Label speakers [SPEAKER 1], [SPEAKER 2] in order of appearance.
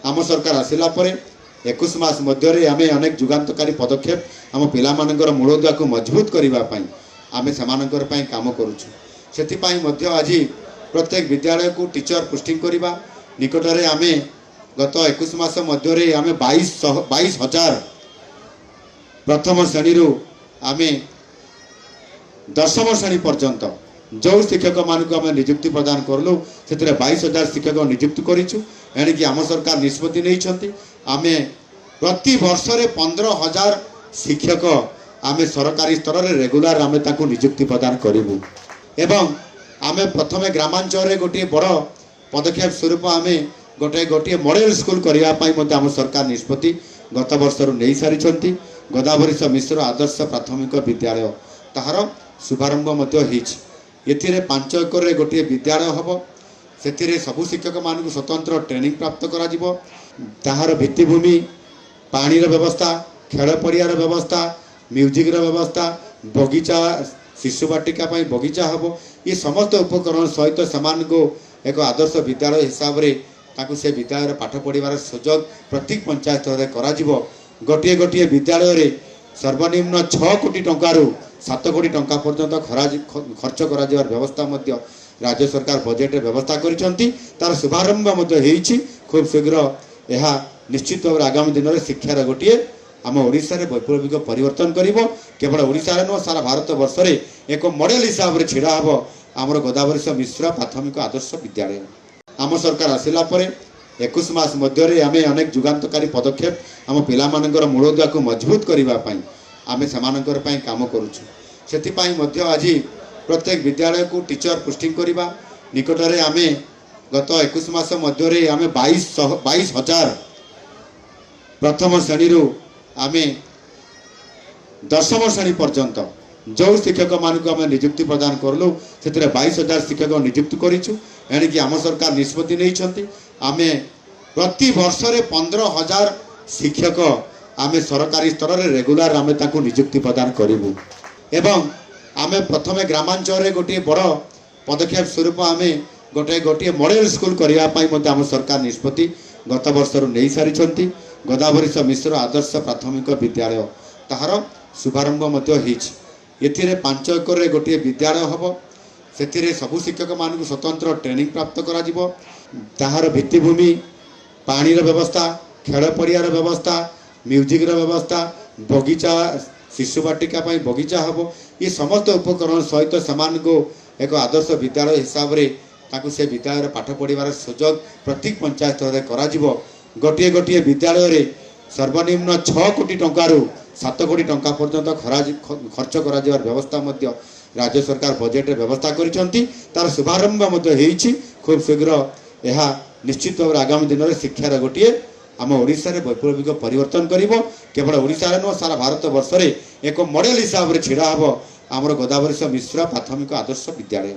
[SPEAKER 1] आम सरकार आसिला परे 21 मास मध्य आम अनेक जुगान्तकारी पदक्षेप आम पिलामानंकर मूलदुआ को मजबूत करने आम से काम करुचु से आज प्रत्येक विद्यालय को टीचर पोस्टिंग करवा निकटरे आम गत 21 मास मध्य आम 22,000 प्रथम श्रेणी आम दशम श्रेणी पर्यंत जो शिक्षक मानक आम नियुक्ति प्रदान करलु से 22,000 शिक्षक नियुक्ति करूँ एणिकी आम सरकार निष्पत्ति नहीं आम प्रति वर्ष 15,000 शिक्षक आम सरकारी स्तर में रेगुलर आम नियुक्ति प्रदान करूँ एवं आम प्रथम ग्रामांचल गोटे बड़ पदक्षेप स्वरूप आम गोटे मॉडल स्कूल करने आम सरकार निष्पत्ति गत वर्ष नहीं सारी गोदावरी मिश्र आदर्श प्राथमिक विद्यालय ताहार शुभारंभ ये 5 एकर गोटे विद्यालय हम से सबु शिक्षक मानक स्वतंत्र ट्रेनिंग प्राप्त कर भित्तिभूमि पानी व्यवस्था खेल पड़ियार व्यवस्था म्यूजिक व्यवस्था बगीचा शिशु बाटिका बगीचा हम ये समस्त उपकरण सहित से एक आदर्श विद्यालय हिसाब से विद्यालय पाठ पढ़ार सुजोग प्रत्येक पंचायत स्तर में गोटे गोटे विद्यालय सर्वनिम्न 6 कोटी टंकार 7 कोटी टंका पर्यंत खर्च कर व्यवस्था राज्य सरकार बजेट व्यवस्था कर शुभारंभ खूब शीघ्र यह निश्चित भाव आगामी दिन में शिक्षार गोटे आम ओडिशा रे वैप्लविक परिवर्तन करिवो केवल ओडिशा रे न सारा भारत वर्ष रे एक मॉडल हिसाब रे छिड़ा हबो आमर गोदावरी मिश्र प्राथमिक आदर्श विद्यालय। आम सरकार आसिला परे 21 मास मध्य आम अनेक जुगान्तकारी पदक्षेप आम पिलामानंकर मूलदुआ को मजबूत करने आम से काम करुचु से आज प्रत्येक विद्यालय को टीचर पोस्टिंग करवा निकटरे आम गत 21 मास मध्य आम 22,000 प्रथम श्रेणी आम दशम श्रेणी पर्यंत जो शिक्षक मानक आम नियुक्ति प्रदान करलु से 22,000 शिक्षक नियुक्ति करूँ एणिकी आम सरकार निष्पत्ति नहीं आम प्रति वर्ष 15,000 शिक्षक आम सरकारी स्तर में रेगुलर आम नियुक्ति प्रदान करूँ एवं आम प्रथम ग्रामांचल गोटे बड़ पदक्षेप स्वरूप आम गोटे गोटे मॉडल स्कूल करने आम सरकार निष्पत्ति गत वर्ष नहीं सारी गोदावरी मिश्र आदर्श प्राथमिक विद्यालय ताहार शुभारंभ ये 5 एकर गोटे विद्यालय हम से सबु शिक्षक मानक स्वतंत्र ट्रेनिंग प्राप्त कर भित्तिभूमि पानी व्यवस्था खेल पड़ियार व्यवस्था म्यूजिक व्यवस्था बगीचा शिशु बाटिका बगीचा हम ये समस्त उपकरण सहित से एक आदर्श विद्यालय हिसाब से विद्यालय पाठ पढ़ार सुजोग प्रत्येक पंचायत स्तर में गोटे गोटे विद्यालय सर्वनिम्न 6 कोटी टंकार 7 कोटी टंका पर्यंत खर्च कर व्यवस्था राज्य सरकार बजेट व्यवस्था कर शुभारंभ खूब शीघ्र यह निश्चित भाव आगामी दिन में शिक्षार गोटे आम ओडिशा रे वैप्लविक परिवर्तन करिवो केवल ओडिशा रे न सारा भारत वर्ष रे एक मॉडल हिसाब रे छिड़ा हबो आमर गोदावरी मिश्र प्राथमिक आदर्श विद्यालय।